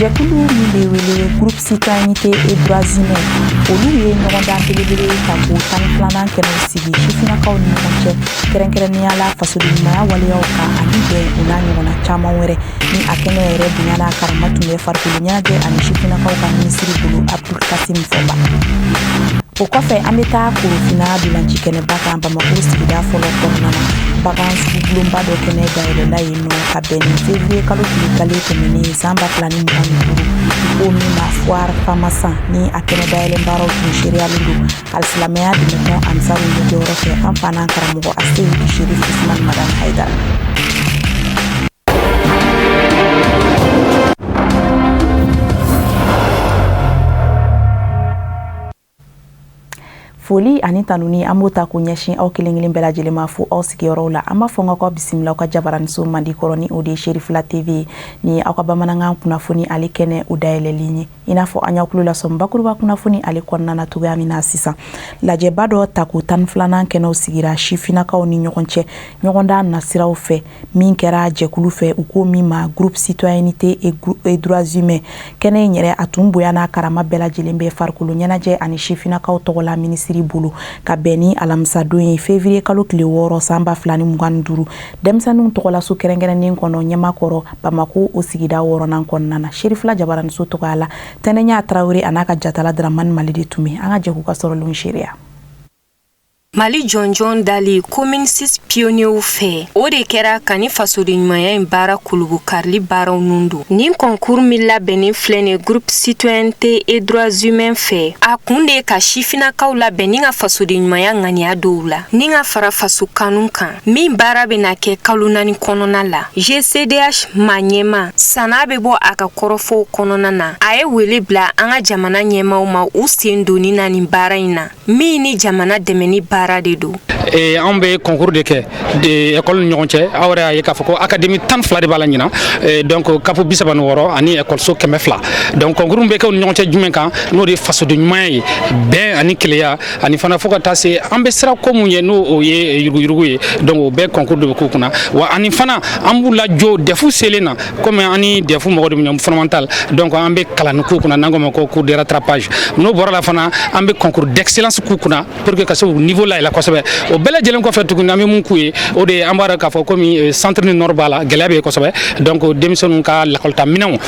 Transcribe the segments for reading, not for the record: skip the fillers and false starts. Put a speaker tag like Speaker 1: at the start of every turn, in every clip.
Speaker 1: jɛkulu min bɛ wele groupe citoyenneté et droits humains olu ye ɲɔgɔndan belebele ta k'o 12nan kɛnɛw sigi sifinnakaw ni ɲɔgɔn cɛ kɛrɛnkɛrɛnnenya la fasodenɲumanya waleyaw kan ani bɛn o n'a ɲɔgɔnna caman wɛrɛ ni a kɛnɛ yɛrɛ bonyana karama tun bɛ farikolo ɲɛnajɛ ani sifinnakaw ka minisiri bolo Abdul Kasim Fɔnba. O kɔfɛ an bɛ taa Korofina dolanci kɛnɛba kan Bamako sigida fɔlɔ kɔnɔna na bagan sugulonba dɔ kɛnɛ dayɛlɛla yen nɔ ka bɛn ni février kalo tile kale tɛmɛnen san 2025 ko min ma foire Famasan ni a kɛnɛ dayɛlɛn baaraw tun seriyalen don alisilamɛya dɛmɛtɔn Ansaru ɲɛjɔyɔrɔ fɛ an fa n'an karamɔgɔ Aseyidi Sherif Usman Madan Haidara. Foli ani tanuni an b'o ta ko ɲɛsin aw kelen-kelen bɛɛ lajɛlen ma fo aw sigiyɔrɔw la an b'a fɔ n ka bisimila aw ka jabaraniso mandi kɔrɔ ni o de ye Sherifla TV ni aw ka bamanankan kunnafoni ale kɛnɛ o dayɛlɛlen ye i n'a fɔ an y'aw tulo lasɔmi bakuruba kunnafoni ale kɔnɔna na cogoya min na sisan lajɛba dɔ ta ko 12nan kɛnɛw sigira sifinnakaw ni ɲɔgɔn cɛ ɲɔgɔndan nasiraw fɛ min kɛra jɛkulu fɛ u ko min ma groupe citoyenneté et droits humains kɛnɛ in yɛrɛ a tun bonyana karama bɛɛ lajɛlen bɛ farikolo ɲɛnajɛ ani sifinnakaw tɔgɔ la minisiri bolo ka bɛn ni alamisadon ye février kalo tile 6 san 2025 denmisɛnninw tɔgɔla so kɛrɛnkɛrɛnnen kɔnɔ ɲɛmakɔrɔ Bamako o sigida 6nan kɔnɔna na Sherifla jabaraniso tɔgɔya la Tɛnɛɲa Tarawele a n'a ka jatala Dramani Malidi tun bɛ an ka jɛkulu ka sɔrɔlenw seereya.
Speaker 2: Mali jɔnjɔn dali commune 6 pionniers fɛ o de kɛra kani fasodenɲumanya in baara kulugu karili baaraw nundo ni concours min labɛnnen filɛ ni groupe citoyenneté et droits humains fɛ a kun de ka sifinnakaw labɛn ni ka fasodenɲumanya ŋaniya dɔw la ni ka fara faso kanu kan min baara bɛna kɛ kalo 4 kɔnɔna la GCDH ma ɲɛma sana bɛ bɔ a ka kɔrɔfɔw kɔnɔna na a ye wele bila an ka jamana ɲɛmaw ma u sen doni na nin baara in na min ni jamana dɛmɛni baara de do.
Speaker 3: An bɛ concours de kɛ de école ni ɲɔgɔn cɛ aw yɛrɛ y'a ye k'a fɔ ko académie 12 de b'a la ɲina donc CAP 36 ani écoleso 200 donc concours bɛ kɛ u ni ɲɔgɔn cɛ jumɛn kan n'o de ye fasodenɲumanya ye bɛn ani keleya ani fana fo ka taa se an bɛ sira ko mun ye n'o o ye yuruguyurugu ye donc o bɛɛ concours de bɛ k'u kunna wa ani fana an b'u lajɔ defu selen na comme ani defu mɔgɔ de bɛ fondamental donc an bɛ kalan k'u kunna n'an ko ma ko cours de rattrapage n'o bɔra la fana an bɛ concours d'excellence k'u kunna pour que ka se o niveau la yɛlɛ kosɛbɛ o bɛɛ lajɛlen kɔfɛ tuguni an bɛ mun k'u ye o de ye an b'a dɔn k'a fɔ komi centre ni nord b'a la gɛlɛya bɛ yen kosɛbɛ donc denmisɛnninw ka lakɔlita minɛnw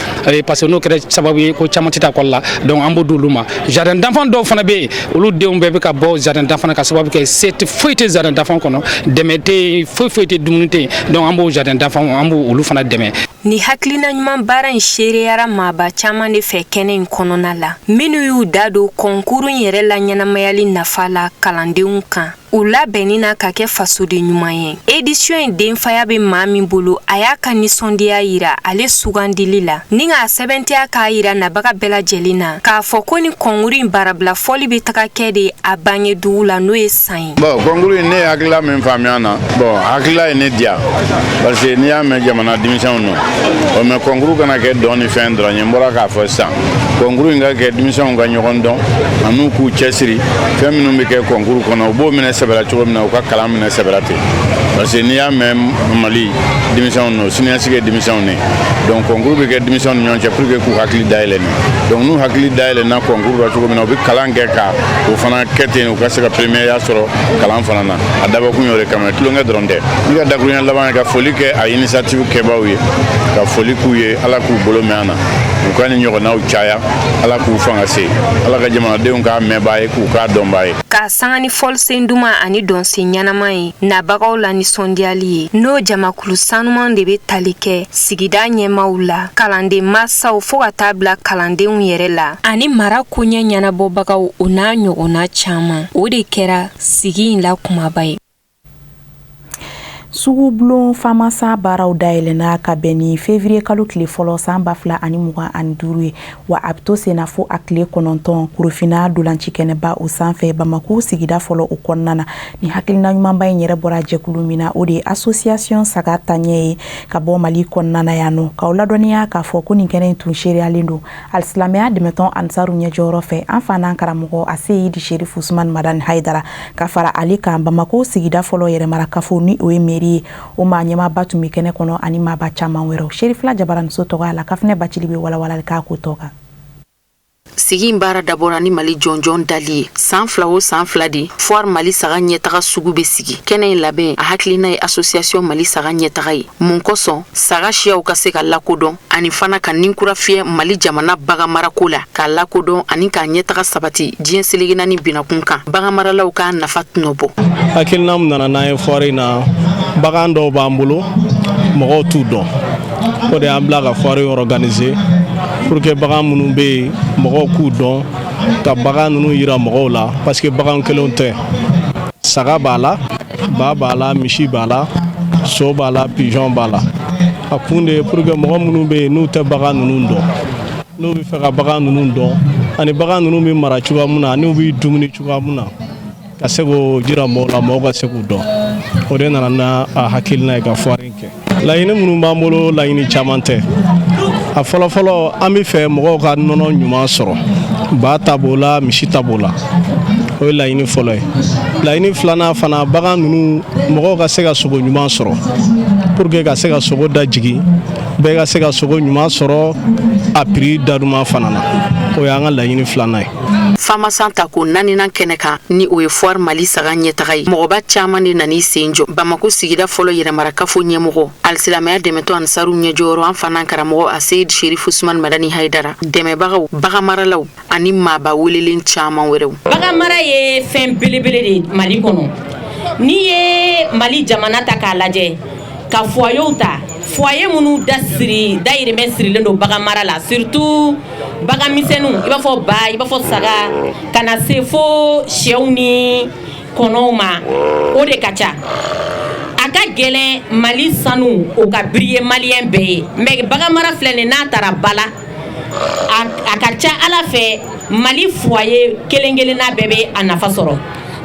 Speaker 3: parce que n'o kɛra sababu ye ko caman tɛ taa école la donc an b'o di olu ma jardin d'enfant dɔw fana bɛ yen olu denw bɛɛ bɛ ka bɔ jardin d'enfant ka sababu kɛ foyi tɛ jardin d'enfant kɔnɔ dɛmɛ tɛ foyi tɛ dumuni tɛ yen donc an b'o jardin d'enfant an b'o olu fana dɛmɛ.
Speaker 2: Ni hakilina ɲuman baara in sereyara maaba caman de fɛ kɛnɛ in kɔnɔna la minnu y'u da don concours in yɛrɛ la ɲɛnamayali nafa la kalandenw kan u labɛnni na ka kɛ fasoden ɲuman ye édition in denfaya bɛ maa min bolo a y'a ka nisɔndiya yira ale sugandili la ni k'a sɛbɛntiya k'a yira nabaga bɛɛ lajɛlen na k'a fɔ ko ni concours in baarabila fɔli bɛ taga kɛ de a bange dugu la n'o ye san ye.
Speaker 4: Bon concours in ne hakilila min faamuya na bon hakilila ye ne diya parce que n'i y'a mɛn jamana denmisɛnw nɔ o mais concours kana kɛ dɔn ni fɛn dɔrɔn ye n bɔra k'a fɔ sisan concours in ka kɛ denmisɛnw ka ɲɔgɔn dɔn an'u k'u cɛsiri fɛn minnu bɛ kɛ concours kɔnɔ u b'o minɛ sɛbɛla cogo min na u ka kalan minɛ sɛbɛla ten parce que n'i y'a mɛn Mali denmisɛnw nɔ siniɲɛsigi ye denmisɛnw ne donc concours bɛ kɛ denmisɛnw ni ɲɔgɔn cɛ pour que k'u hakili dayɛlɛ ne donc n'u hakili dayɛlɛna concours la cogo min na u bɛ kalan kɛ ka o fana kɛ ten u ka se ka première sɔrɔ kalan fana na a dabɔkun y'o de kama tulonkɛ dɔrɔn tɛ ne ka dakuruɲɛ laban ye ka foli kɛ a initiative kɛbaaw ye ka foli k'u ye ala k'u bolo mɛn an na u ka ni ɲɔgɔnnaw caya ala k'u fanga se ala ka jamanadenw k'a mɛnbaa ye k'u k'a dɔnbaa ye
Speaker 2: k'a sanga ni fɔlisen duman ani dɔnsen ɲɛnaman ye nabagaw la nisɔndiyali ye n'o jamakulu sanuman de bɛ tali kɛ sigida ɲɛmaw la kalanden masaw fo ka taa bila kalandenw yɛrɛ la ani mara koɲɛ ɲɛnabɔbagaw o n'a ɲɔgɔnna caman o de kɛra sigi in la kumaba ye.
Speaker 1: Sugubulon Famasa baaraw dayɛlɛna ka bɛn ni février kalo tile fɔlɔ san 2025 ye wa a bɛ to senna fo a tile 9 Korofina dolanci kɛnɛba o sanfɛ Bamako sigida fɔlɔ o kɔnɔna na ni hakilina ɲumanba in yɛrɛ bɔra jɛkulu min na o de ye association Saga Taɲɛ ye ka bɔ Mali kɔnɔna na yan nɔ k'aw ladɔnniya k'a fɔ ko nin kɛnɛ in tun seriyalen don alisilamɛya dɛmɛtɔn Ansaru ɲɛjɔyɔrɔ fɛ an fa n'an karamɔgɔ Aseyidi Sherif Usman Madan Haidara ka fara ale kan Bamako sigida fɔlɔ yɛrɛmarakafo ni o ye mairie TV o ma ɲɛmaaba tun bɛ kɛnɛ kɔnɔ ani maaba caman wɛrɛw Sherifula Jabaramuso tɔgɔ la Kafinɛ Bacili bɛ walawalali k'a ko tɔ kan.
Speaker 5: Sigi baara dabɔra ni Mali jɔnjɔn dali ye. San fila o san fila de Foire Mali saga ɲɛtaga sugu bɛ sigi. Kɛnɛ in labɛn a hakilina ye Association Mali saga ɲɛtaga ye. Mun kosɔn saga siyaw ka se ka lakodɔn ani fana ka ninkura fiyɛ Mali jamana bagan marako la k'a lakodɔn ani k'a ɲɛtaga sabati diɲɛ selege naani binakun kan. Bagan maralaw ka nafa tɛnɔ bɔ.
Speaker 6: Hakilina min nana n'an ye foire in na bagan dɔw b'an bolo mɔgɔw t'u dɔn. O de y'an bila ka foire organiser pour que bagan minnu bɛ yen mɔgɔw k'u dɔn ka bagan ninnu yira mɔgɔw la parce que bagan kelenw tɛ. Saga b'a la, ba b'a la, misi b'a la, so b'a la, pigeon b'a la. A kun de ye pour que mɔgɔ minnu bɛ yen n'u tɛ bagan ninnu dɔn n'u bɛ fɛ ka bagan ninnu dɔn ani bagan ninnu bɛ mara cogoya min na ani u bɛ dumuni cogoya min na ka se k'o jira mɔgɔw la mɔgɔw ka se k'u dɔn. O de nana n'a hakilina ye ka foire in kɛ. Laɲini minnu b'an bolo laɲini caman tɛ. A fɔlɔfɔlɔ an bɛ fɛ mɔgɔw ka nɔnɔ ɲuman sɔrɔ. Ba ta b'o la, misi ta b'o la. O ye laɲini fɔlɔ ye. Laɲini filanan fana bagan ninnu mɔgɔw ka se ka sogo ɲuman sɔrɔ. Pour que ka se ka sogo da jigin, bɛɛ ka se ka sogo ɲuman sɔrɔ a prix daduma fana na. O y'an ka laɲini filanan ye.
Speaker 5: Fama Santa ko naaninan kɛnɛ kan ni o ye Foire Mali saga ɲɛtaga ye. Mɔgɔba caman de nana i sen jɔ. Bamako sigida fɔlɔ yɛrɛmarakafo ɲɛmɔgɔ Alisilamɛya dɛmɛtɔ Ansaru ɲɛjɔyɔrɔ an fana karamɔgɔ Aseyid Sherif Usman Madani Haidara dɛmɛbagaw bagan maralaw ani maaba welelen caman wɛrɛw.
Speaker 7: Bagan mara ye fɛn belebele de Mali kɔnɔ. N'i ye Mali jamana ta k'a lajɛ ka foyerw ta foyer minnu dayirimɛ sirilen don bagan mara la surtout bagan misɛnninw i b'a fɔ ba i b'a fɔ saga kana se fo sɛw ni kɔnɔw ma o de ka ca. A ka gɛlɛn Mali sanu o ka briller malien bɛɛ ye mais bagan mara filɛ nin n'a taara bala a ka ca Ala fɛ Mali foyer kelen-kelenna bɛɛ bɛ a nafa sɔrɔ.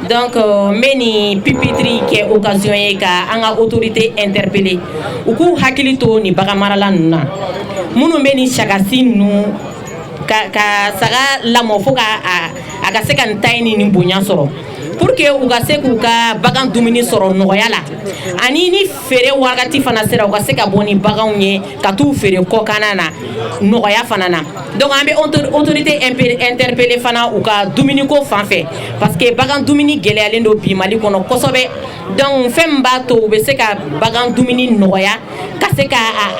Speaker 7: Donc mɛ ni pipitiri kɛ occasion ye ka an ka autorité interpeller u k'u hakili to ni bagan marala ninnu na minnu bɛ ni sagasi ninnu ka saga lamɔ fo ka a ka se ka nin taille ni bonya sɔrɔ pour que u ka se k'u ka bagan dumuni sɔrɔ nɔgɔya la ani ni feere wagati fana sera u ka se ka bɔ ni baganw ye ka t'u feere kɔkanna na nɔgɔya fana na. Donc an bɛ autorité interpeller fana u ka dumuni ko fan fɛ parce que bagan dumuni gɛlɛyalen don bi Mali kɔnɔ kosɛbɛ. Donc fɛn min b'a to u bɛ se ka bagan dumuni nɔgɔya ka se ka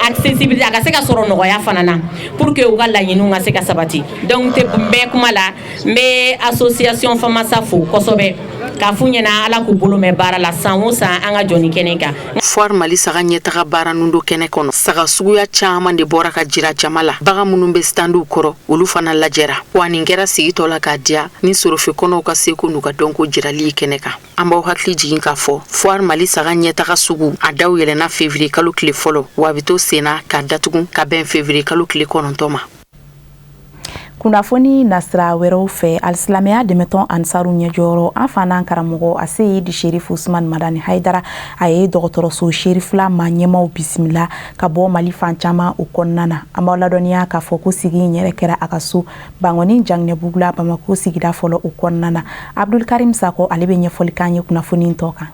Speaker 7: accessibilité a ka se ka sɔrɔ nɔgɔya fana na pour que u ka laɲiniw ka se ka sabati. Donc tɛ bɛɛ kuma la n bɛ association Famasa fo kosɛbɛ k'a f'u ɲɛna Ala k'u bolo mɛn baara la san o san an ka jɔni kɛnɛ kan.
Speaker 5: Foire Mali saga ɲɛtaga baara nun do kɛnɛ kɔnɔ saga suguya caman de bɔra ka jira jama la. Bagan minnu bɛ standuw kɔrɔ olu fana lajɛra wa nin kɛra sigitɔ la k'a diya ni sorofe kɔnɔw ka seko n'u ka dɔnko jirali ye kɛnɛ kan. An b'aw hakili jigin k'a fɔ Foire Mali saga ɲɛtaga sugu a daw yɛlɛnna février kalo tile fɔlɔ wa a bɛ to senna k'a datugu ka bɛn février kalo tile 9 ma.
Speaker 1: Kunnafoni nasira wɛrɛw fɛ Alisilamɛya dɛmɛtɔ Ansaru ɲɛjɔyɔrɔ an fana karamɔgɔ Aseyid Sherif Usman Madani Haidara a ye dɔgɔtɔrɔso Sherifula ma ɲɛmaw bisimila ka bɔ Mali fan caman o kɔnɔna na. An b'aw ladɔnniya k'a fɔ ko sigi in yɛrɛ kɛra a ka so Bangɔni Janginɛbugula Bamako sigida fɔlɔ o kɔnɔna na. Abdul Karim Sako ale bɛ ɲɛfɔli k'an ye kunnafoni in tɔ kan.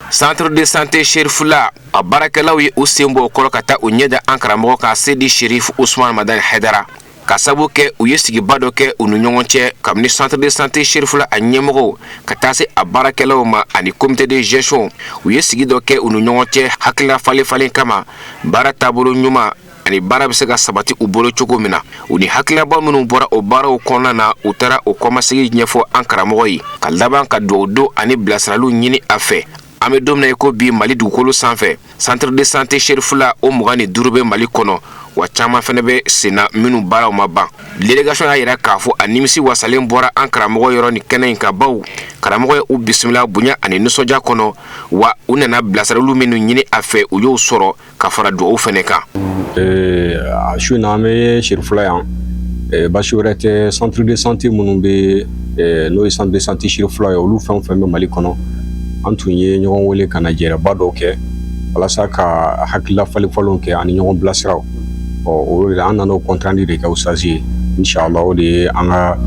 Speaker 8: Centre de santé Sherifula a baarakɛlaw ye u sen bɔ o kɔrɔ ka taa u ɲɛ da an karamɔgɔ kan Aseyid Sherif Usman Madani Haidara. Ka sabu kɛ u ye sigiba dɔ kɛ u ni ɲɔgɔn cɛ kabini centre de santé Sherifula a ɲɛmɔgɔw ka taa se a baarakɛlaw ma ani comité de gestion u ye sigi dɔ kɛ u ni ɲɔgɔn cɛ hakilina falen kama baara taabolo ɲuman ani baara bɛ se ka sabati u bolo cogo min na u ni hakilinaba minnu bɔra o baaraw kɔnɔna na u taara o kɔmasegi ɲɛfɔ an karamɔgɔ ye ka laban ka dugawu don ani bilasiraliw ɲini a fɛ. An bɛ don min na i ko bi Mali dugukolo sanfɛ centre de santé Sherifula o 25 bɛ Mali kɔnɔ wa caman fana bɛ senna minnu baaraw ma ban. Délégation y'a yira k'a fɔ a nimisi wasalen bɔra an karamɔgɔ yɔrɔ ni kɛnɛ in ka baw karamɔgɔ ye u bisimila bonya ani nisɔndiya kɔnɔ wa u nana bilasiraliw minnu ɲini a fɛ u y'o sɔrɔ ka fara dugawu fana kan.
Speaker 9: A su in na an bɛ Sherifula yan basi wɛrɛ tɛ centre de santé minnu bɛ n'o ye centre de santé Sherifula ye olu fɛn o fɛn bɛ Mali kɔnɔ an tun ye ɲɔgɔn wele ka na jɛrɛba dɔw kɛ walasa ka hakilila falen-falenw kɛ ani ɲɔgɔn bilasiraw. O de an nana o compte rendu de kɛ o sazi ye inshallah o de ye an ka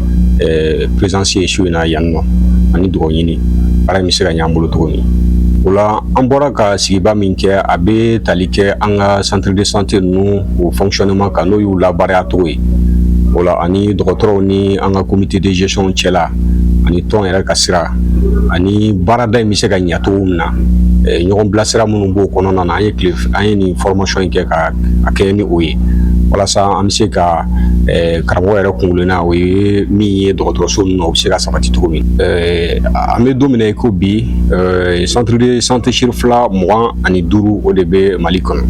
Speaker 9: présence ye su in na yan nɔ ani dugawu ɲini baara in bɛ se ka ɲɛ an bolo cogo min. Ola an bɔra ka sigiba min kɛ a bɛ tali kɛ an ka centre de santé ninnu o fonctionnement kan n'o y'u labaara cogo ye. Ola ani dɔgɔtɔrɔw ni an ka comité de gestion cɛla ani tɔn yɛrɛ ka sira ani baarada in bɛ se ka ɲɛ cogo min na ɲɔgɔn bilasira minnu b'o kɔnɔna na an ye nin formation in kɛ ka a kɛ ni o ye walasa an bɛ se ka karamɔgɔ yɛrɛ kungilenna o ye min ye dɔgɔtɔrɔso ninnu na o bɛ se ka sabati cogo min an bɛ don min na i ko bi centre de santé Chirifula 25 o de bɛ Mali kɔnɔ.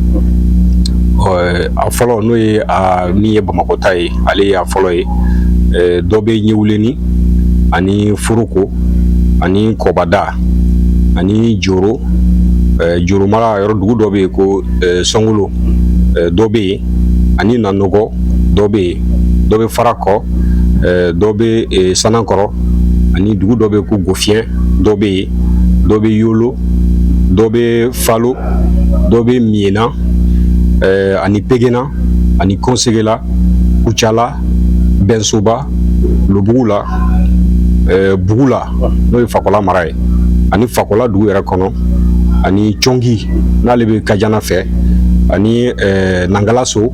Speaker 9: A fɔlɔ n'o ye min ye Bamakɔ ta ye ale y'a fɔlɔ ye dɔ bɛ Ɲewuleni ani Foroko ani Kɔbada ani Joro Joromara yɔrɔ dugu dɔ bɛ yen ko Sɔngolo dɔ bɛ yen ani Nanɔgɔ dɔ bɛ yen dɔ bɛ Farakɔ dɔ bɛ Sanakɔrɔ ani dugu dɔ bɛ yen ko Gofiɲɛ dɔ bɛ yen dɔ bɛ Yolo dɔ bɛ Falo dɔ bɛ Miena ani Pegena ani Konsegela Kucala Bensoba Lobugula Bugula n'o ye Fakola mara ye ani Fakola dugu yɛrɛ kɔnɔ ani Congi n'ale bɛ Kajana fɛ ani Nangalaso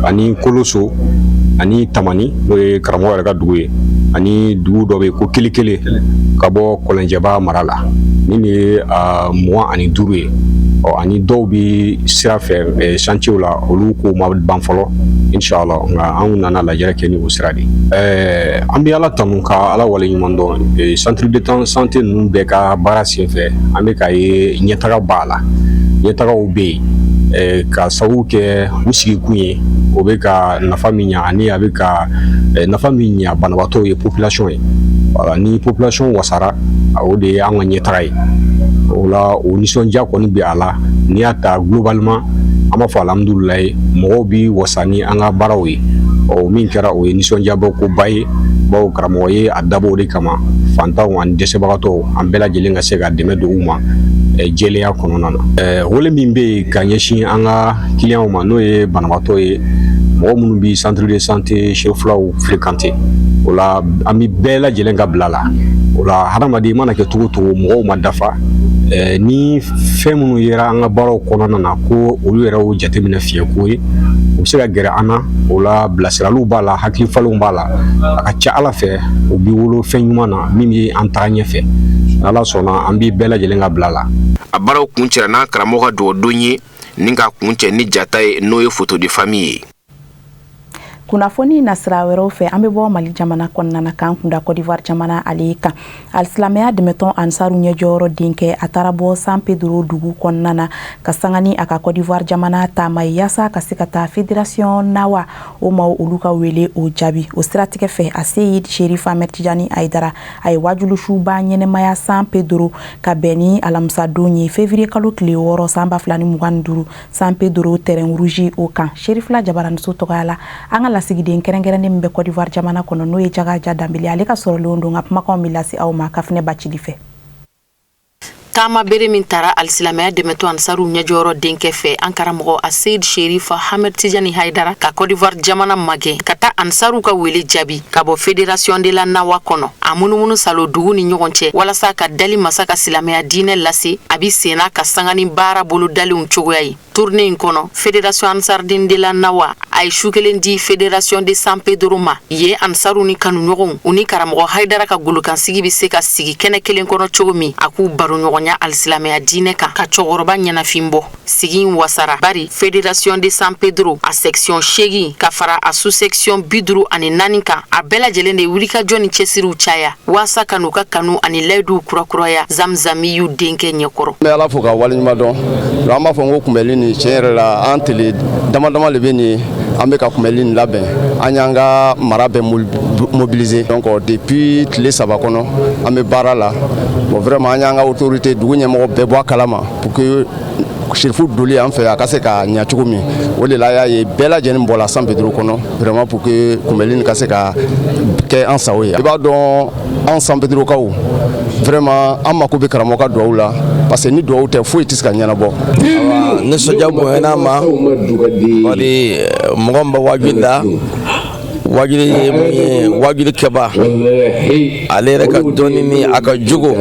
Speaker 9: ani Koloso ani Tamani n'o ye karamɔgɔ yɛrɛ ka dugu ye ani dugu dɔ bɛ yen ko Kilikele ka bɔ Kɔlɛnjɛba mara la nin de ye 25 ye ani dɔw bɛ sira fɛ chantier la olu ko ma ban fɔlɔ inshallah nka an nana lajɛ kɛ ni o sira de an bɛ Ala tanu ka Ala wale ɲuman dɔn centre de santé ninnu bɛɛ ka baara senfɛ an bɛ ka ye ɲɛtaga b'a la ɲɛtagaw bɛ yen ka sababu kɛ u sigikun ye o bɛ ka nafa min ɲa ani a bɛ ka nafa min ɲa banabaatɔw ye population ye voilà ni population wasara o de ye an ka ɲɛtaga ye o la o nisɔndiya kɔni bɛ a la n'i y'a ta globalement an b'a fɔ alhamdulilayi mɔgɔw bi wasa ni an ka baaraw ye min kɛra o ye nisɔndiyabɔ ko ba ye bawo karamɔgɔ ye a dabɔ o de kama fantanw ani dɛsɛbagatɔw an bɛɛ lajɛlen ka se ka dɛmɛ don u ma jɛlenya kɔnɔna na wale min bɛ yen ka ɲɛsin an ka clients ma n'o ye banabaatɔ ye mɔgɔ minnu bi centre de santé Chirifulaw fréquenter o la an bɛ bɛɛ lajɛlen ka bila la o la hadamaden mana kɛ cogo cogo mɔgɔw ma dafa ni fɛn minnu yera an ka baaraw kɔnɔna na ko olu yɛrɛ y'o jateminɛ fiɲɛko ye u bɛ se ka gɛrɛ an na o la bilasiraliw b'a la hakili falenw b'a la a ka ca Ala fɛ o b'i wolo fɛn ɲuman na min bɛ an taga ɲɛfɛ Ala sɔnna an b'i bɛɛ lajɛlen ka bila la.
Speaker 8: A baaraw kun cɛra n'a karamɔgɔ ka dɔgɔdon ye ni ka kun cɛ ni jata ye n'o ye photo de famille ye.
Speaker 1: Kunnafoni nasira wɛrɛw fɛ an bɛ bɔ Mali jamana kɔnɔna na k'an kunda Côte d'Ivoire jamana ale kan alisilamɛya dɛmɛtɔn Ansaru ɲɛjɔyɔrɔ denkɛ a taara bɔ San Pedro dugu kɔnɔna na ka sanga ni a ka Côte d'Ivoire jamana taama ye yaasa ka se ka taa fédération nawa o ma olu ka wele o jaabi o siratigɛ fɛ a Seyid Sherif Ahmed Tijani Aidara a ye wajulisuba ɲɛnɛmaya San Pedro ka bɛn ni alamisa don ye février kalo tile 6 san 2025 San Pedro terrain rouge o kan Sherifla Jabaraniso tɔgɔya la an ka lasigiden kɛrɛnkɛrɛnnen min bɛ Côte d'Ivoire jamana kɔnɔ n'o ye Jagaja Dambele ale ka sɔrɔlen don ka kumakanw min lase aw ma Kafinɛ Bacili fɛ.
Speaker 5: Taama bere min tara alisilamɛya dɛmɛtɔ Ansaru ɲɛjɔyɔrɔ denkɛ fɛ an karamɔgɔ a Seyid Sherif Ahmed Tijani Haidara ka Côte d'Ivoire jamana magɛn ka taa Ansaru ka wele jaabi ka bɔ fédération de la Nawa kɔnɔ a munumunu salo dugu ni ɲɔgɔn cɛ walasa ka dali masa ka silamɛya diinɛ lase a bi senna ka sanga ni baara bolo dalenw cogoya ye. Tournée in kɔnɔ fédération Ansardine de la Nawa a ye su kelen di fédération de San Pedro ma ye Ansaru ni kanuɲɔgɔnw u ni karamɔgɔ Haidara ka golokansigi bi se ka sigi kɛnɛ kelen kɔnɔ cogo min a k'u baro ɲɔgɔnya alisilamɛya diinɛ kan ka cɛkɔrɔba ɲɛnafin bɔ sigi in wasara bari fédération de San Pedro a section 8 ka fara a sous-section 54 kan a bɛɛ lajɛlen de wulikajɔ ni cɛsiriw caya waasa ka n'u ka kanu ani layiduw kurakuraya Zamzamiyu denkɛ ɲɛkɔrɔ.
Speaker 10: N bɛ Ala fo ka waleɲuman dɔn an b'a fɔ n ko kunbɛli ni tiɲɛ yɛrɛ la an tele dama dama de bɛ nin an bɛ ka kunbɛli nin labɛn an y'an ka mara bɛɛ mobiliser donc depuis tile 3 kɔnɔ an bɛ baara la bon vraiment an y'an ka autorité dugu ɲɛmɔgɔ bɛɛ bɔ a kalama pour que Cherifu doli an fɛ a ka se ka ɲɛ cogo min o de la y'a ye bɛɛ lajɛlen bɔra San Pedro kɔnɔ vraiment pour que kunbɛli nin ka se ka kɛ an sago ye. I b'a dɔn an San Pedro kaw vraiment an mako bɛ karamɔgɔ ka duwawu la parce que ni duwawu tɛ foyi tɛ se ka ɲɛnabɔ.
Speaker 11: Nisɔndiya bonyana ma bari mɔgɔ min bɛ waju da wajuli keba ale yɛrɛ ka dɔnni ni a ka jogo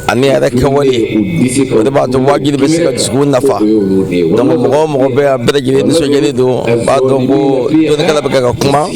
Speaker 11: ani yɛrɛ kɛwale o de b'a to wajuli bɛ se ka dusukun nafa donc mɔgɔ o mɔgɔ bɛ a bɛɛ lajɛlen nisɔndiyalen don b'a dɔn ko dɔnnikɛla bɛ ka kuma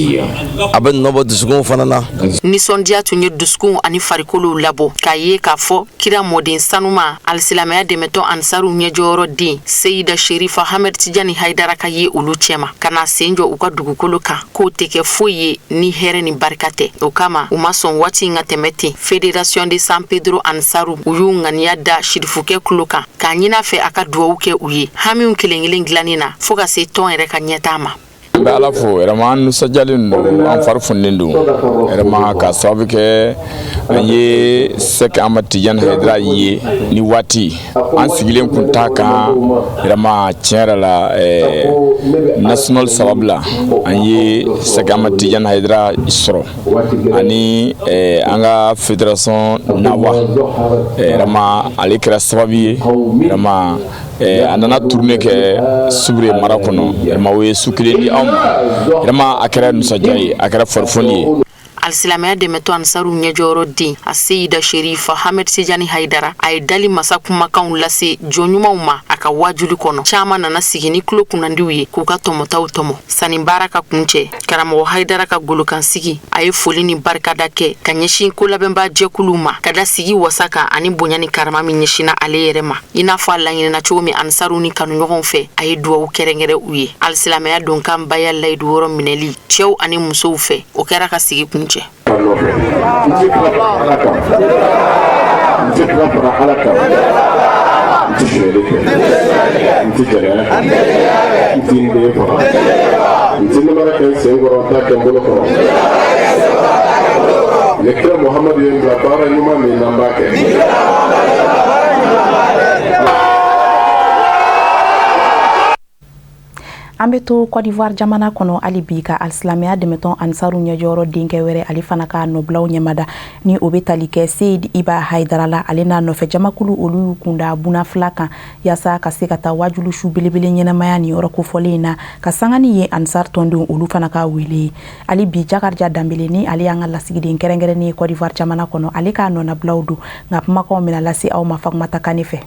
Speaker 11: a bɛ nɔbɔ dusukun fana na.
Speaker 5: Nisɔndiya tun ye dusukun ani farikolo labɔ k'a ye k'a fɔ kira mɔden sanuma alisilamɛya dɛmɛtɔ ansaru ɲɛjɔyɔrɔ den Seyida Sherifa Ahmed Tijani Haidara ka ye olu cɛma ka na sen jɔ u ka dugukolo kan k'o tɛ kɛ foyi ye ni hɛrɛ ni barika tɛ. O kama u ma sɔn waati in ka tɛmɛ ten. Fédération de San Pedro Ansaru u y'u ŋaniya da shirifukɛ kulo kan k'a ɲini a fɛ a ka duwawu kɛ u ye hamiw kelen kelen dilanni na fo ka se tɔn yɛrɛ ka ɲɛtaa ma.
Speaker 12: Bɛ ala fo vraiment nisɔndiyalen don an fari funnen don vraiment ka sababu kɛ an ye Sɛki Ahmad Tijani Haidara ye ni waati an sigilen kun t'a kan vraiment tiɲɛ yɛrɛ la national sababu la an ye Sɛki Ahmad Tijani Haidara sɔrɔ ani an ka fédération Nawa vraiment ale kɛra sababu ye vraiment a nana tourner kɛ Subre mara kɔnɔ vraiment o ye su kelen di anw ma vraiment a kɛra nisɔndiya ye a kɛra farifoni ye.
Speaker 5: Alisilamɛya dɛmɛtɔ ansaru ɲɛjɔyɔrɔ den a Seyida Sherifa Ahmed Tijani Haidara a ye dali masa kumakanw lase jɔnɲumanw ma a ka wajuli kɔnɔ caman nana sigi ni kulo kunnandiw ye k'u ka tɔmɔtaw tɔmɔ sani baara ka kuncɛ karamɔgɔ Haidara ka golokansigi a ye foli ni barikada kɛ ka ɲɛsin kolabɛnba jɛkuluw ma ka da sigi wasa kan ani bonya ni karama min ɲɛsinna ale yɛrɛ ma i n'a fɔ a laɲinina cogo min ansaru ni kanuɲɔgɔnw fɛ a ye duwawu kɛrɛnkɛrɛn u ye alisilamɛya donkan baya layidu wɔrɔ minɛli cɛw ani musow fɛ o kɛra ka sigi kuncɛ.
Speaker 1: An bɛ to Côte d'Ivoire jamana kɔnɔ hali bi ka alisilamɛya dɛmɛtɔn ansaru ɲɛjɔyɔrɔ denkɛ wɛrɛ ale fana ka nɔbulaw ɲɛmada ni o bɛ tali kɛ Seyid Iba Haidara la ale n'a nɔfɛ jamakulu olu y'u kunda buna fila kan yaasa ka se ka taa wajulu su belebele ɲɛnamaya ni yɔrɔ kofɔlen in na ka sanga ni ye ansar tɔndenw olu fana ka wele hali bi Jakarija Dambele ni ale y'an ka lasigiden kɛrɛnkɛrɛnnen ye Côte d'Ivoire jamana kɔnɔ ale k'a nɔnabulaw don nka kumakanw bɛna lase aw ma Fatumata Kane fɛ.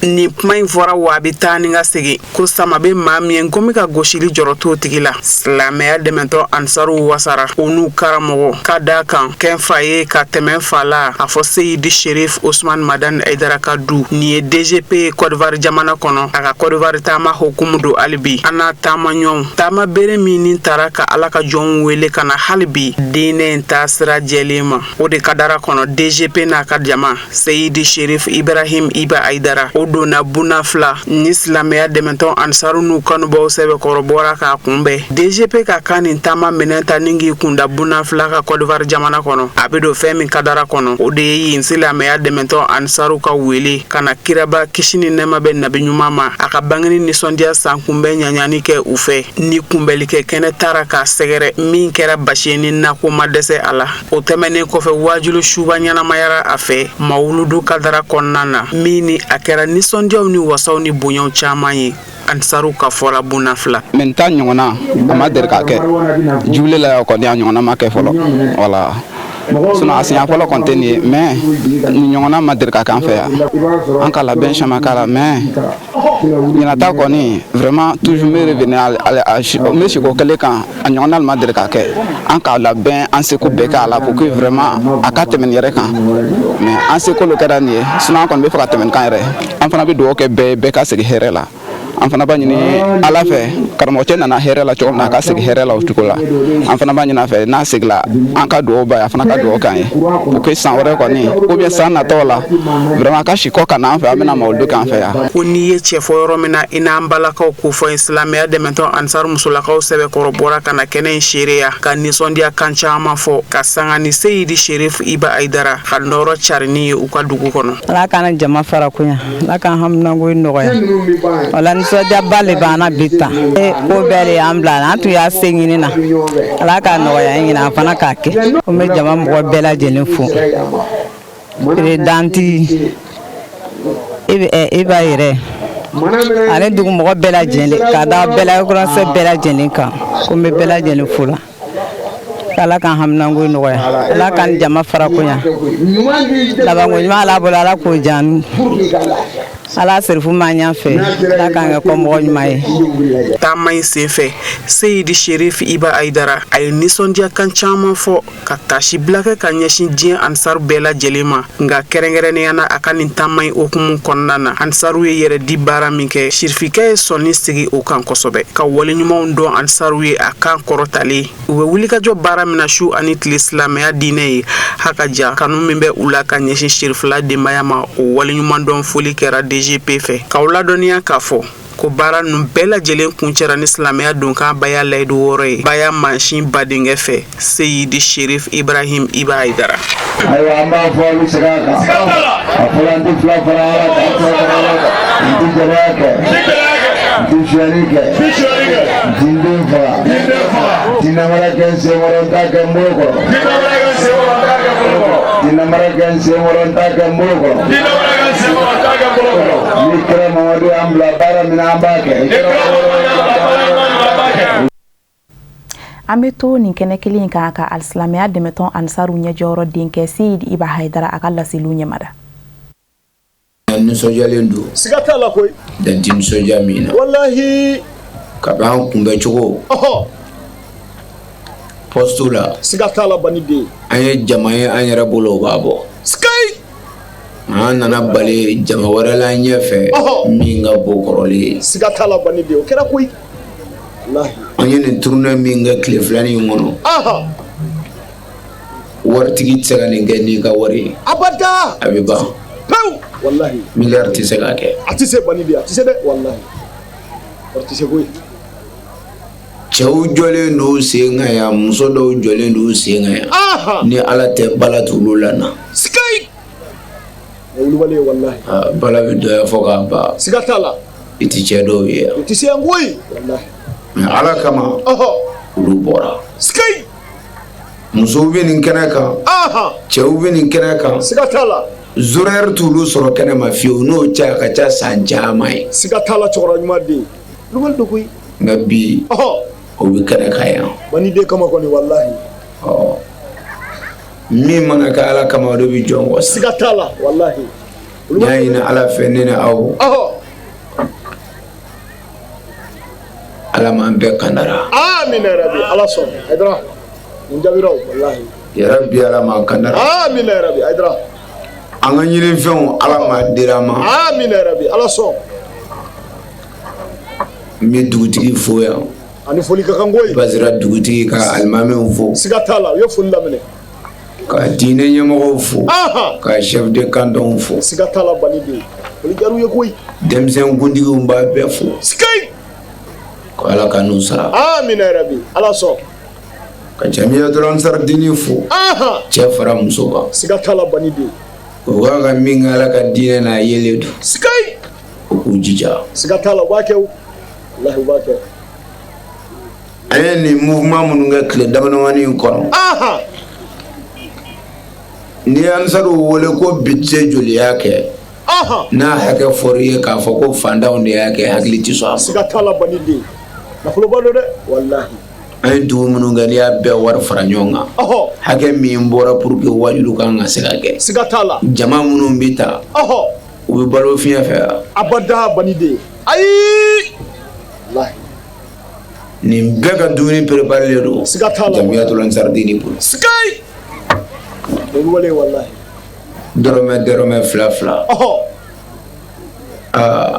Speaker 13: Ni kuma in fɔra wa a bɛ taa ni ka segin ko sama bɛ maa min ye komi ka gosili jɔrɔ t'o tigi la silamɛya dɛmɛtɔ ansaru wasara o n'u karamɔgɔ ka d'a kan kɛn fa ye ka tɛmɛ fa la a fɔ Seyidi Sherif Ousmane Madani Haidara ka du nin ye DGP ye Côte d'Ivoire jamana kɔnɔ a ka Côte d'Ivoire taama hukumu don hali bi an n'a taama ɲɔgɔn taama bere min ni taara ka ala ka jɔnw wele ka na hali bi diinɛ in taa sira jɛlen ma o de ka dara kɔnɔ DGP n'a ka jama Seyidi Sherif Ibrahim Iba Haidara o donna buna fila ni silamɛya dɛmɛtɔn ansaru n'u kanubaw sɛbɛkɔrɔ bɔra k'a kunbɛn DGP ka kan nin taama minɛn ta ni k'i kunda buna fila ka Côte d'Ivoire jamana kɔnɔ a bɛ don fɛn min ka dara kɔnɔ o de ye yen silamɛya dɛmɛtɔn ansaru ka wele ka na kiraba kisi ni nɛɛma bɛ nabi ɲuman ma a ka bangeni nisɔndiya san kunbɛn ɲaɲani kɛ u fɛ ni kunbɛlikɛ kɛnɛ taara k'a sɛgɛrɛ min kɛra basi ye ni nako ma dɛsɛ a la o tɛmɛnen kɔfɛ wajulu suba ɲɛnamayara a fɛ mawuludu ka dara kɔnɔna na min ni a kɛra nisɔndiyaw ni wasaw ni bonyaw caman ye ansaru ka fɔra buna fila
Speaker 14: men ta ɲɔgɔnna a ma deli ka kɛ jubile la kɔni a ɲɔgɔnna ma kɛ fɔlɔ voilà sinon a siɲɛ fɔlɔ kɔni tɛ nin ye mais nin ɲɔgɔnna ma deli ka kɛ an fɛ yan an ka labɛn caman k'a la mais ɲinata kɔni vraiment toujours me revenir me sigi o kelen kan a ɲɔgɔnna ma deli ka kɛ an ka labɛn an seko bɛɛ k'a la pour que vraiment a ka tɛmɛ nin yɛrɛ kan mais an seko lo kɛra nin ye sinon an kɔni bɛ fɛ ka tɛmɛ nin kan yɛrɛ an fana bɛ dugawu kɛ bɛɛ ka segin hɛrɛ la an fana b'a ɲini ala fɛ karamɔgɔcɛ nana hɛrɛ la cogo min na a ka segin hɛrɛ la o cogo la an fana b'a ɲini a fɛ n'a segila an ka dugawu ba ye a fana ka dugawu k'an ye pour que san wɛrɛ kɔni ou bien san natɔw la vraiment a ka si kɔ ka na an fɛ an bɛna mawuludu k'an fɛ yan.
Speaker 13: ko n'i ye cɛ fɔ yɔrɔ min na i n'an balakaw k'o fɔ silamɛya dɛmɛtɔn ansaru musolakaw sɛbɛkɔrɔ bɔra ka na kɛnɛ in seereya ka nisɔndiya kan caman fɔ ka sanga ni Seyidi Sherif Iba Haidara ka nɔrɔ carini ye u ka dugu kɔnɔ.
Speaker 15: ala k'an jama fara kunya ala k'an haminanko nɔgɔya wala nisɔndiyaba le b'an bi ta ko bɛɛ de y'an bila an tun y'a se ɲini na ala k'a nɔgɔya an ɲini an fana k'a kɛ ko n bɛ jama mɔgɔ bɛɛ lajɛlen fo perezidanti Iba yɛrɛ ani dugumɔgɔ bɛɛ lajɛlen k'a da bɛɛ la kuransɛ bɛɛ lajɛlen kan ko n bɛ bɛɛ lajɛlen fo la ala kan hamnango nɔgɔya ala kan jama fara konya labanko ɲuman ala bolo ala k'o jan ala serifu ma ɲa fɛ ala kan kɛ kɔmɔgɔ ɲuman ye
Speaker 13: taama in senfɛ Seyidi Sherif Iba Aidara a ye nisɔndiya kan caman fɔ ka tasi bila kɛ ka ɲɛsin diɲɛ ansaru bɛɛ lajɛlen ma nka kɛrɛnkɛrɛnnenya na a ka nin taama in hukumu kɔnɔna na ansaru ye yɛrɛ di baara min kɛ sirifikɛ ye sɔnni sigi o kan kosɛbɛ ka waleɲumanw dɔn ansaru ye a kan kɔrɔtalen u bɛ wulikajɔ baara min na su ani tile silamɛya diinɛ ye hakaja kanu min bɛ u la ka ɲɛsin Sherifula denbaya ma o waleɲuman dɔn foli kɛra DGP fɛ k'aw ladɔnniya k'a fɔ ko baara ninnu bɛɛ lajɛlen kuncɛra ni silamɛya donkan baya layidu wɔɔrɔ ye baya mansin badenkɛ fɛ Seyidi Sherif Ibrahim Iba Aidara.
Speaker 16: Ayiwa an b'a fɔ olu segin a kan a fɔra n tɛ fila fara ala kan n tɛ jɛnɛya kɛ n tɛ suyɛni kɛ n tɛ n den faga n tɛ namara kɛ n sen kɔrɔ n t'a kɛ n bolo kɔrɔ n tɛ namara kɛ n sen kɔrɔ n t'a kɛ n bolo kɔrɔ ni kɛra Mamadu y'an bila baara min na an b'a kɛ.
Speaker 1: An bɛ to nin kɛnɛ kelen in kan ka alisilamɛya dɛmɛtɔn ansaru ɲɛjɔyɔrɔ denkɛ Seyidi Iba Haidara a ka laseliw ɲɛmada.
Speaker 17: Nisɔndiyalen don. Siga t'a la koyi. Dan tɛ nisɔndiya min na. Walahi. Kab'an kunbɛ cogo. Poste la. Siga t'a la bani den. An ye jama ye an yɛrɛ bolo o b'a bɔ. Sikayi. An nana bali jama wɛrɛ la ɲɛfɛ min ka bon kɔrɔlen. Siga t'a la bani den o kɛra koyi. Walahi. An ye nin tournée min kɛ tile filani in kɔnɔ. Waritigi tɛ se ka nin kɛ n'i ka wari ye. Abada. A bɛ ban. Pewu. Walahi. Miliyari tɛ se ka kɛ. A tɛ se bani den a tɛ se dɛ walahi. Wari tɛ se koyi. Cɛw jɔlen don sen kan yan muso dɔw jɔlen don sen kan yan. Ni ala tɛ bala t'olu la na. Sikayi. Wulibali ye walahi. Bala bɛ dɔya fɔ k'a ban. Siga t'a la. I tɛ cɛ dɔw ye yan. I tɛ se yan koyi. Walahi. Mais ala kama olu bɔra. Sikayi. Musow bɛ nin kɛnɛ kan. Cɛw bɛ nin kɛnɛ kan. Siga t'a la. Zoraire t'olu sɔrɔ kɛnɛ ma fiyewu n'o cɛ a ka ca san caman ye. Siga t'a la cɛkɔrɔba ɲuman den. Wulibali don koyi. Nka bi o bɛ kɛnɛ kan yan. Bani den kama kɔni walahi. Min mana kɛ ala kama o de bɛ jɔn kɔ. Siga t'a la walahi. N y'a ɲini ala fɛ ne ni aw. Ala m'an bɛɛ kandara. Amina yarabi ala sɔn Aidara n jabira o walahi. Yarabi ala m'an kandara. Amina yarabi Aidara. An ka ɲini fɛnw ala m'a dira ma. Amina yarabi ala sɔn. N bɛ dugutigi fo yan. Ani foli ka kan koyi. Basira dugutigi ka alimamiw fo. Siga t'a la u ye foli laminɛ. Ka diinɛ ɲɛmɔgɔw fo. Ka chef de canton fo. Siga t'a la bani den. Foli diyara u ye koyi. Denmisɛn kuntigiw b'a bɛɛ fo. Sikayi. Ko ala ka n'u sara. Amina yarabi ala sɔn. Ka jamiyatul ansar dini fo. Cɛ fara muso kan. Siga t'a la bani den. O k'a ka min kɛ ala ka diinɛ n'a yelen don. Sikayi. O k'u jija. Siga t'a la u b'a kɛ o. Walahi u b'a kɛ. An ye nin mouvement minnu kɛ tile damadamani in kɔnɔ. Ni ansaru wele ko budget joli y'a kɛ. N'a hakɛ fɔra i ye k'a fɔ ko fantanw de y'a kɛ hakili tɛ sɔn a ma. Siga t'a la bani den. Nafoloba don dɛ walahi. An ye dugu minnu kɛ n'i y'a bɛɛ wari fara ɲɔgɔn kan. Hakɛ min bɔra pour que wajilu kan ka se ka kɛ. Siga t'a la. Jama minnu bɛ ta. U bɛ balo fiɲɛ fɛ. Abada bani den. Ayi. Walahi. Nin bɛɛ ka dumuni préparé don. Siga t'a la. Jamiyatul ansar dini bolo. Sikayi. Wale wallahi. Dɔrɔmɛ fila fila.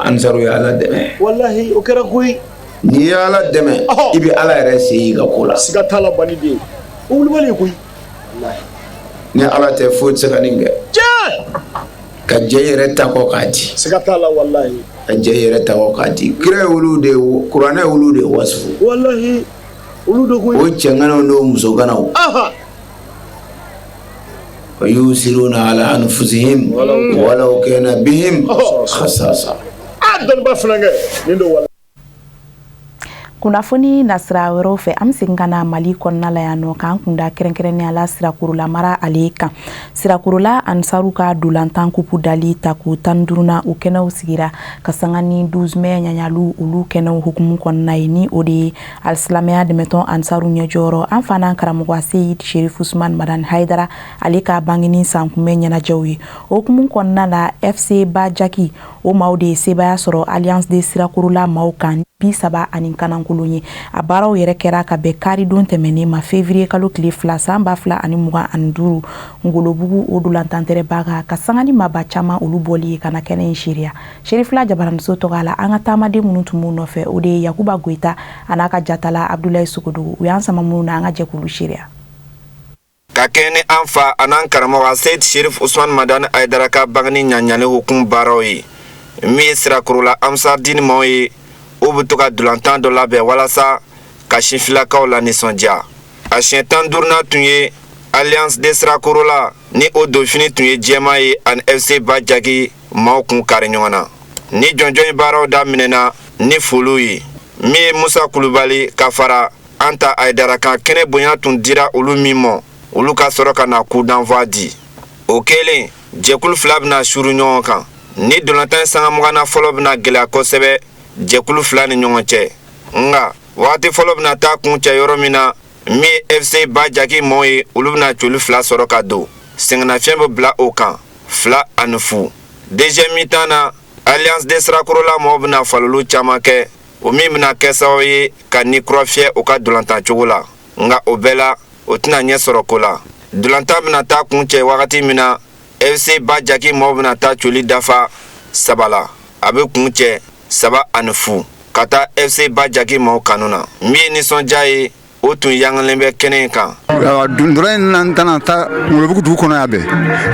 Speaker 17: Ansaru ye ala dɛmɛ. Wallahi o kɛra koyi. N'i ye ala dɛmɛ i bɛ ala yɛrɛ se i ka ko la. Siga t'a la bani den. O wulibali koyi. Wallahi. Ni ala tɛ foyi tɛ se ka nin kɛ. Tiɲɛ. Ka jɛ yɛrɛ ta kɔ k'a di. Siga t'a la wallahi. Ka jɛ yɛrɛ ta kɔ k'a di. Kira ye olu de kuranɛ ye olu de wasifu. Wallahi. Olu de koyi. O cɛŋanaw n'o musokanaw. ويؤثرون على أنفسهم ولو كان بهم خصاصة.
Speaker 1: Kunnafoni nasira wɛrɛw fɛ an segin ka na Mali kɔnɔna la yan nɔ k'an kunda kɛrɛnkɛrɛnnenya la Sirakurula mara ale kan. Sirakurula Ansaru ka dolantan kupu dali ta k'u 15nan u kɛnɛw sigira ka sanga ni 12 mai ɲaɲalu olu kɛnɛw hukumu kɔnɔna ye ni o de ye Alisilamɛya dɛmɛtɔn Ansaru ɲɛjɔyɔrɔ an fana karamɔgɔ Seyid Sherif Usman Madani Haidara ale ka bangini sankunbɛn ɲɛnajɛw ye. Hukumu kɔnɔna la FC Bajaki o maaw de ye sebaya sɔrɔ Alliance de Sirakurula maaw kan bi saba ani kanankulu ye. A baaraw yɛrɛ kɛra ka bɛn karidon tɛmɛnen ma février kalo tile 2 san 2025 Ngolobugu o dolantantere baga ka sangani maba caman olu bɔli ye kana kɛnɛ in shiriya. Sherifula Jabaraniso tɔgɔ la an ka taamaden minnu tun b'u nɔfɛ o de ye Yakuba Goita an'a ka jatala Abdoulaye Sogodogo u y'an sama minnu na an ka jɛkulu shiriya.
Speaker 8: Ka kɛɲɛ an fa an'an karamɔgɔ Seyid Sherif Usman Madani Haidara ka bangini ɲaɲali hukumu baaraw ye min ye Sirakurula Amsar dini maaw ye o bɛ to ka dolantan dɔ labɛn walasa ka sifilakaw la nisɔndiya. A siɲɛ 15nan tun ye Alliance de Sirakurula ni o dofini tun ye jɛma ye ani FC Bajaki maaw kun kari ɲɔgɔn na. Ni jɔnjɔn baaraw daminɛna ni foliw ye min ye Musa Kulubali ka fara Anta Haidara kan kɛnɛ bonya tun dira olu min ma olu ka sɔrɔ ka na coup d'envoi di. O kɛlen jɛkulu fila bɛna suru ɲɔgɔn kan ni dolantan sanga mugana fɔlɔ bɛna gɛlɛya kosɛbɛ jɛkulu fila ni ɲɔgɔn cɛ. Nga waati fɔlɔ bɛna taa kun cɛ yɔrɔ min na min FC Bajaki maaw ye olu bɛna colu fila sɔrɔ ka don sɛgɛnnafiɲɛ bɛ bila o kan 2 ani 0. Deuxième mi-temps na Alliance de Sirakurula maaw bɛna falolu caman kɛ o min bɛna kɛ sababu ye ka ni kura fiyɛ u ka dolantan cogo la. Nga o bɛɛ la o tɛna ɲɛ sɔrɔ ko la. Dolantan bɛna taa kun cɛ wagati min na FC Bajaki maaw bɛna taa coli dafa 3 la a bɛ kun cɛ 7 ani 0 ka taa FC Bajaki maaw kanu na. Min ye nisɔndiya ye o tun yangalen bɛ kɛnɛ in kan.
Speaker 18: Dundura in na tana ta Ngolobugu dugu kɔnɔ yan bɛɛ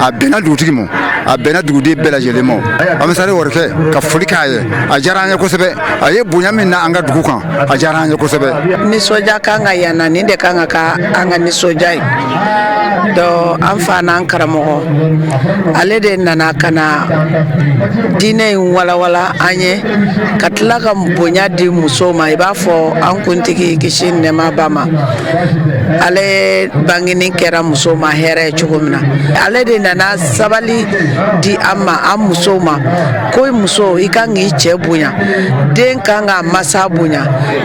Speaker 18: a bɛnna dugutigi ma a bɛnna duguden bɛɛ lajɛlen ma an bɛ sare wɔri kɛ ka foli k'a ye a diyara an ye kosɛbɛ a ye bonya min na an ka dugu kan a diyara an ye kosɛbɛ.
Speaker 19: Nisɔndiya kan ka yan na nin de kan ka ka an ka nisɔndiya ye donc an fa n'an karamɔgɔ ale de nana ka na diinɛ in walawala an ye ka tila ka bonya di musow ma i b'a fɔ an kuntigi kisi nɛɛma ba ma ale bangini kɛra musow ma hɛrɛ ye cogo min na ale de nana sabali di an ma an musow ma ko muso i kan k'i cɛ bonya den kan ka masa bonya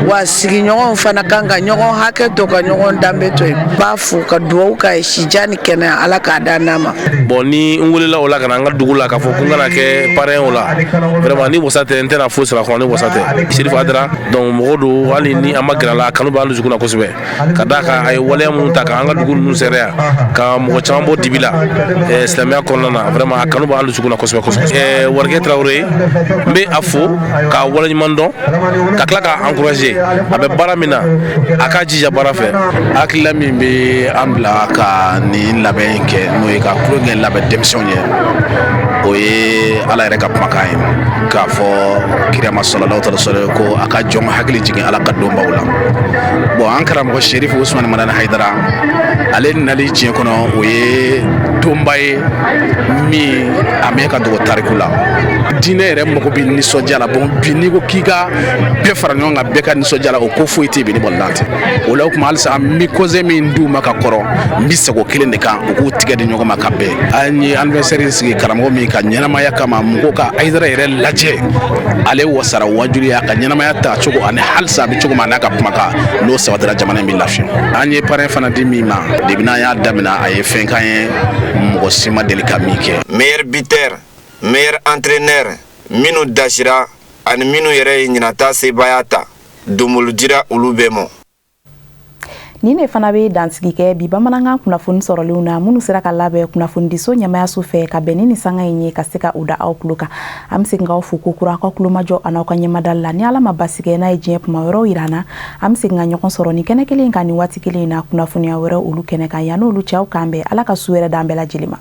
Speaker 19: wa sigiɲɔgɔnw fana kan ka ɲɔgɔn hakɛ to ka ɲɔgɔn danbe to yen b'a fo ka duwawu k'a ye sija ni kɛnɛya ala k'a da n'a ma.
Speaker 20: Bon ni n welela o la ka na an ka dugu la k'a fɔ ko n kana kɛ parrain o la vraiment ni wasa tɛ n tɛna foyi sɔrɔ a kɔnɔ ni wasa tɛ Sherif Haidara donc mɔgɔ don hali ni an ma gɛrɛ a la a kanu b'an dusukun na kosɛbɛ ka d'a kan a ye waleya minnu ta k'an ka dugu ninnu sɛrɛya ka mɔgɔ caman bɔ dibi la silamɛya kɔnɔna na vraiment a kanu b'an dusukun na kosɛbɛ kosɛbɛ. Warikɛ Tarawele n bɛ a fo k'a waleɲuman dɔn ka tila k'a encourager a bɛ baara min na a k'a jija baara fɛ.
Speaker 21: Hakilila min bɛ an bila ka nin labɛn in kɛ n'o ye ka kulonkɛ labɛn denmisɛnw ye o ye ala yɛrɛ ka kumakan ye k'a fɔ kiriyama sallallahu alaihi wasallam ko a ka jɔn hakili jigin ala ka donbaw la. Bon an karamɔgɔ Sherif Usman Madani Haidara ale nali diɲɛ kɔnɔ o ye donba ye min a mɛn ka dogo tariku la diinɛ yɛrɛ mago bɛ nisɔndiya la bon bi n'i ko k'i ka bɛɛ fara ɲɔgɔn kan bɛɛ ka nisɔndiya la o ko foyi tɛ bi ni bɔlɔntan tɛ o la o tuma halisa an bɛ kɔse min d'u ma ka kɔrɔ n bɛ sago kelen de kan u k'u tigɛ di ɲɔgɔn ma ka bɛn an ye anniversaire sigi karamɔgɔ min ka ɲɛnamaya kama mɔgɔw ka Haidara yɛrɛ lajɛ ale wasara wajuli a ka ɲɛnamaya ta cogo ani halisa a bɛ cogo min n'a ka kumakan n'o sabatira jamana in bɛ lafiya. An ye parrain fana di min ma depuis n'an y'a daminɛ a ye fɛn k'an ye mɔgɔ si ma deli ka min kɛ.
Speaker 8: Meilleur buteur, meilleur entraîneur minnu dasira ani minnu yɛrɛ ye ɲinata sebaya ta domolu dira olu bɛɛ ma.
Speaker 1: Ni ne fana bɛ dansigi kɛ bi bamanankan kunnafoni sɔrɔlenw na minnu sera ka labɛn kunnafonidiso ɲɛmayaso fɛ ka bɛn ni sanga in ye ka se ka u da aw tulo kan an bɛ segin k'aw fo ko kura aw ka tulomajɔ a n'aw ka ɲɛmadali la ni ala ma basi kɛ n'a ye diɲɛ kuma wɛrɛw yira an na an bɛ segin ka ɲɔgɔn sɔrɔ ni kɛnɛ kelen kan ni waati kelen in na kunnafoniya wɛrɛ olu kɛnɛ kan yan n'olu cɛ aw k'an bɛn ala ka su wɛrɛ d'an bɛɛ lajɛlen ma.